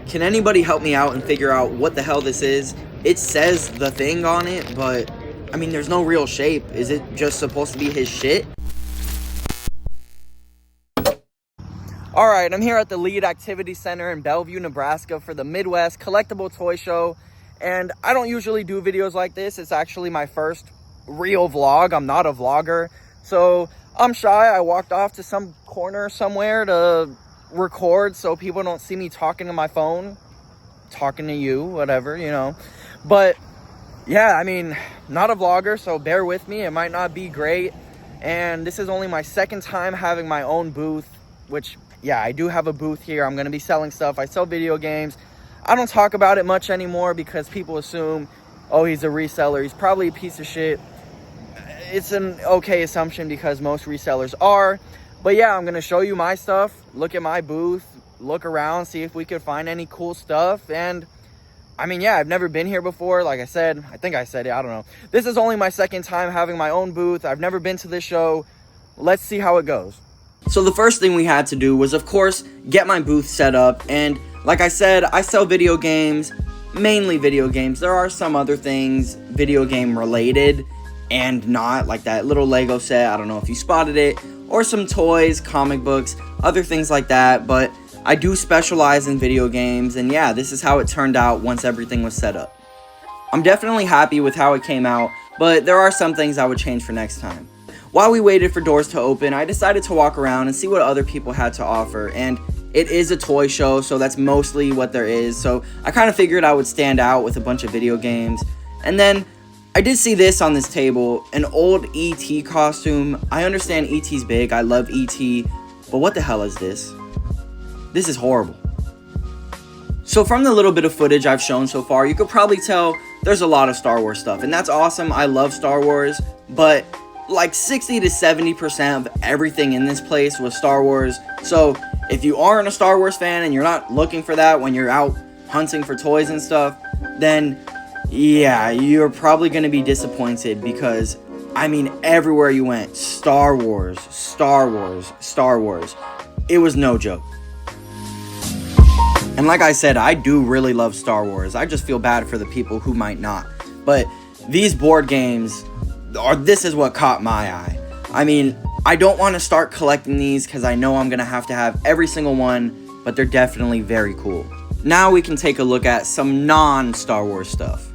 Can anybody help me out and figure out what the hell this is? It says The Thing on it, but I mean, there's no real shape. Is it just supposed to be his shit? Alright, I'm here at the Lead Activity Center in Bellevue, Nebraska for the Midwest Collectible Toy Show. And I don't usually do videos like this. It's actually my first real vlog. I'm not a vlogger. So I'm shy. I walked off to some corner somewhere to record so people don't see me talking to my phone. Talking to you, whatever, you know. But yeah, I mean, not a vlogger, so bear with me. It might not be great. And this is only my second time having my own booth, which, yeah, I do have a booth here. I'm going to be selling stuff. I sell video games. I don't talk about it much anymore because people assume, oh, he's a reseller. He's probably a piece of shit. It's an okay assumption because most resellers are. But yeah, I'm going to show you my stuff. Look at my booth. Look around. See if we could find any cool stuff. And I mean, yeah, I've never been here before. Like I said, I think I said it. I don't know. This is only my second time having my own booth. I've never been to this show. Let's see how it goes. So the first thing we had to do was, of course, get my booth set up. And like I said, I sell video games, mainly video games. There are some other things video game related and not, like that little Lego set. I don't know if you spotted it. Or some toys, comic books, other things like that. But I do specialize in video games. And yeah, this is how it turned out once everything was set up. I'm definitely happy with how it came out, but there are some things I would change for next time. While we waited for doors to open, I decided to walk around and see what other people had to offer, and it is a toy show, so that's mostly what there is, so I kind of figured I would stand out with a bunch of video games. And then I did see this on this table, an old E.T. costume. I understand E.T.'s big, I love E.T., but what the hell is this? This is horrible. So from the little bit of footage I've shown so far, you could probably tell there's a lot of Star Wars stuff, and that's awesome. I love Star Wars, but like 60 to 70% of everything in this place was Star Wars. So if you aren't a Star Wars fan and you're not looking for that when you're out hunting for toys and stuff, then yeah, you're probably going to be disappointed because, I mean, everywhere you went, Star Wars, Star Wars, Star Wars. It was no joke. And like I said, I do really love Star Wars. I just feel bad for the people who might not. But these board games, this is what caught my eye. I mean, I don't want to start collecting these because I know I'm going to have every single one, but they're definitely very cool. Now we can take a look at some non-Star Wars stuff.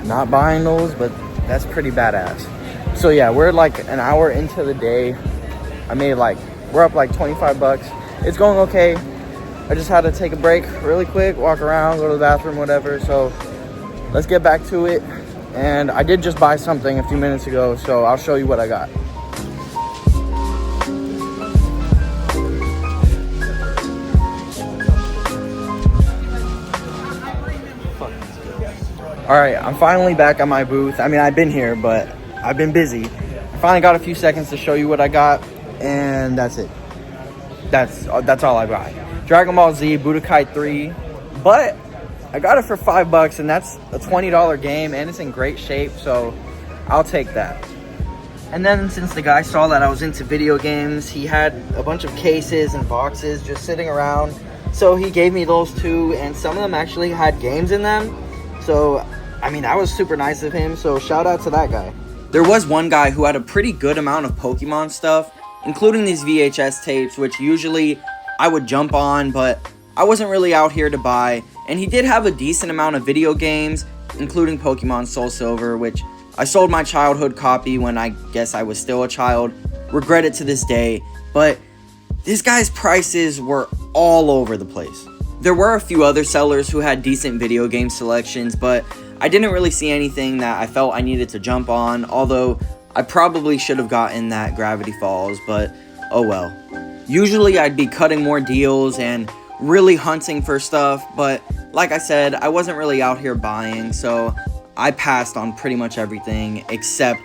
Not buying those, but that's pretty badass. So yeah, we're like an hour into the day. We're up like 25 bucks. It's going okay. I just had to take a break really quick, walk around, go to the bathroom, whatever. So let's get back to it. And I did just buy something a few minutes ago, so I'll show you what I got. Alright, I'm finally back at my booth. I mean, I've been here, but I've been busy. I finally got a few seconds to show you what I got, and that's it. That's all I got. Dragon Ball Z, Budokai 3, but I got it for $5, and that's a $20 game, and it's in great shape, so I'll take that. And then since the guy saw that I was into video games, he had a bunch of cases and boxes just sitting around, so he gave me those too, and some of them actually had games in them. So, I mean, that was super nice of him, so shout out to that guy. There was one guy who had a pretty good amount of Pokemon stuff, including these VHS tapes, which usually I would jump on, but I wasn't really out here to buy. And he did have a decent amount of video games, including Pokemon Soul Silver, which I sold my childhood copy when I guess I was still a child. Regret it to this day, but this guy's prices were all over the place. There were a few other sellers who had decent video game selections, but I didn't really see anything that I felt I needed to jump on, although I probably should have gotten that Gravity Falls, but oh well. Usually I'd be cutting more deals and really hunting for stuff, but like I said, I wasn't really out here buying, so I passed on pretty much everything except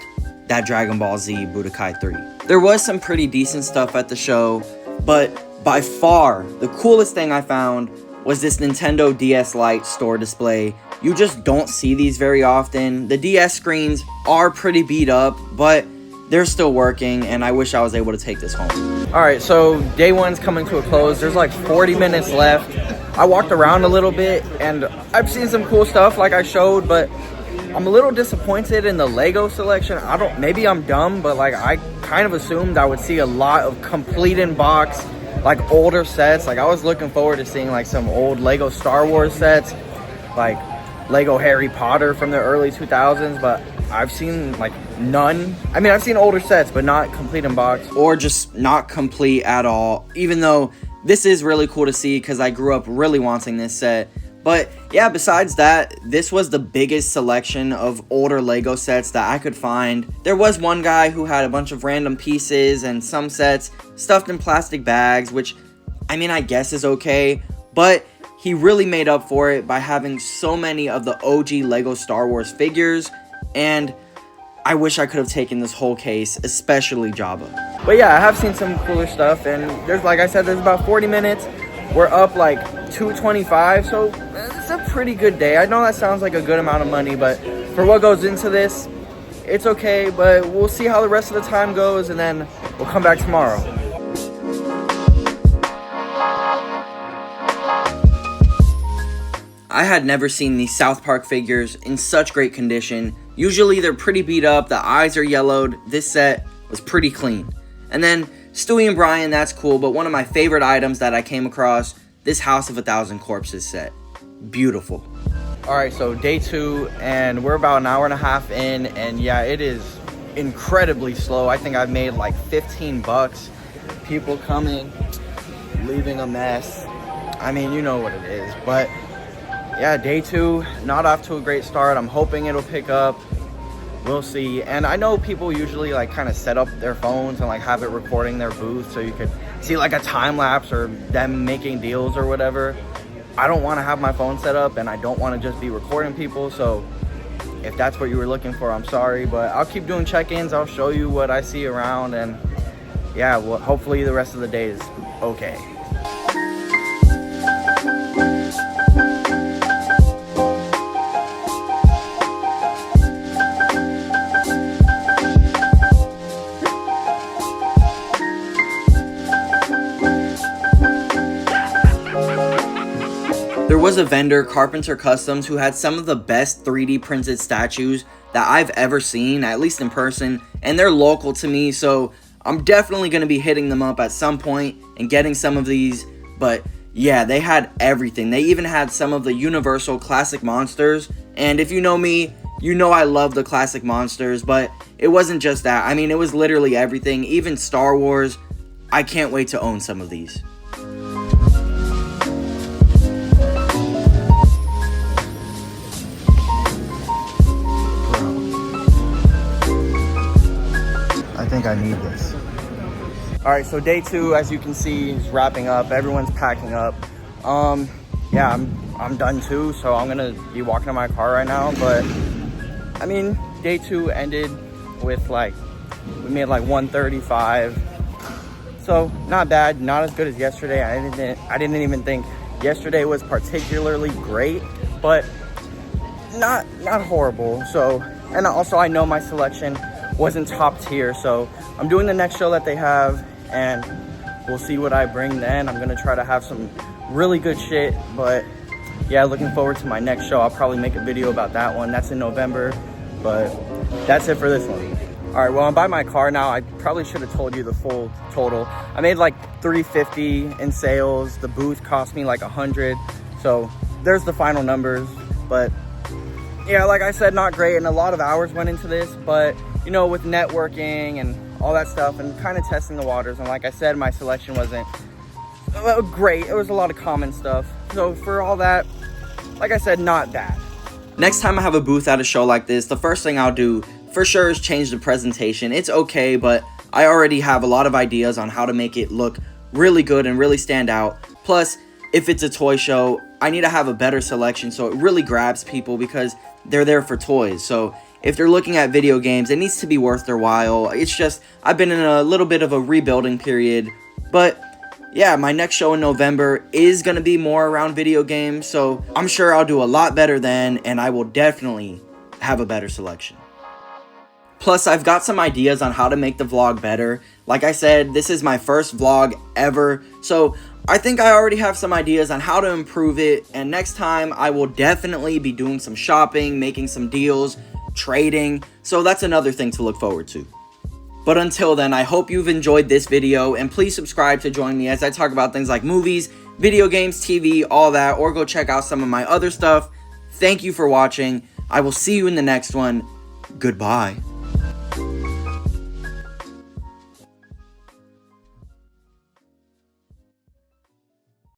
that Dragon Ball Z Budokai 3. There was some pretty decent stuff at the show, but by far the coolest thing I found was this Nintendo DS Lite store display. You just don't see these very often. The DS screens are pretty beat up, but they're still working, and I wish I was able to take this home. All right, so day one's coming to a close. There's like 40 minutes left. I walked around a little bit, and I've seen some cool stuff like I showed, but I'm a little disappointed in the Lego selection. Maybe I'm dumb, but like I kind of assumed I would see a lot of complete in box, like older sets. Like I was looking forward to seeing like some old Lego Star Wars sets, like Lego Harry Potter from the early 2000s, but I've seen like none. I mean, I've seen older sets, but not complete in box. Or just not complete at all, even though this is really cool to see because I grew up really wanting this set. But yeah, besides that, this was the biggest selection of older Lego sets that I could find. There was one guy who had a bunch of random pieces and some sets stuffed in plastic bags, which, I mean, I guess is okay, but he really made up for it by having so many of the OG Lego Star Wars figures, and I wish I could have taken this whole case, especially Jabba. But yeah, I have seen some cooler stuff, and there's, like I said, there's about 40 minutes. We're up like 225, so it's a pretty good day. I know that sounds like a good amount of money, but for what goes into this, it's okay, but we'll see how the rest of the time goes, and then we'll come back tomorrow. I had never seen these South Park figures in such great condition. Usually they're pretty beat up, the eyes are yellowed. This set was pretty clean. And then Stewie and Brian, that's cool, but one of my favorite items that I came across, this House of a Thousand Corpses set. Beautiful. All right, so day two, and we're about an hour and a half in, and yeah, it is incredibly slow. I think I've made like 15 bucks. People coming, leaving a mess. I mean, you know what it is, but yeah, day two, not off to a great start. I'm hoping it'll pick up. We'll see. And I know people usually like kind of set up their phones and like have it recording their booth so you could see like a time lapse or them making deals or whatever. I don't want to have my phone set up, and I don't want to just be recording people. So if that's what you were looking for, I'm sorry, but I'll keep doing check-ins. I'll show you what I see around, and yeah, well, hopefully the rest of the day is okay. There was a vendor, Carpenter Customs, who had some of the best 3D printed statues that I've ever seen, at least in person, and they're local to me, so I'm definitely going to be hitting them up at some point and getting some of these. But yeah, they had everything. They even had some of the Universal classic monsters, and if you know me, you know I love the classic monsters, but it wasn't just that. I mean, it was literally everything, even Star Wars. I can't wait to own some of these. I think I need this. All right, so day two, as you can see, is wrapping up. Everyone's packing up. Yeah, I'm done too, so I'm gonna be walking to my car right now. But I mean, day two ended with like, we made like 135. So not bad, not as good as yesterday. I didn't even think yesterday was particularly great, but not horrible. So, and also I know my selection wasn't top tier, so I'm doing the next show that they have, and we'll see what I bring then. I'm gonna try to have some really good shit, but yeah, looking forward to my next show. I'll probably make a video about that one. That's in November, but that's it for this one. All right, well, I'm by my car now. I probably should have told you the full total. I made like $350 in sales. The booth cost me like $100, so there's the final numbers. But yeah, like I said, not great, and a lot of hours went into this, but you know, with networking and all that stuff and kind of testing the waters, and like I said, my selection wasn't great. It was a lot of common stuff, so for all that, like I said, not bad. Next time I have a booth at a show like this, the first thing I'll do for sure is change the presentation. It's okay, but I already have a lot of ideas on how to make it look really good and really stand out. Plus, if it's a toy show, I need to have a better selection so it really grabs people, because they're there for toys. So if they're looking at video games, it needs to be worth their while. It's just, I've been in a little bit of a rebuilding period, but yeah, my next show in November is going to be more around video games, so I'm sure I'll do a lot better then, and I will definitely have a better selection. Plus, I've got some ideas on how to make the vlog better. Like I said, this is my first vlog ever, so I think I already have some ideas on how to improve it, and next time I will definitely be doing some shopping, making some deals, trading, so that's another thing to look forward to. But until then, I hope you've enjoyed this video, and please subscribe to join me as I talk about things like movies, video games, TV, all that, or go check out some of my other stuff. Thank you for watching. I will see you in the next one. Goodbye.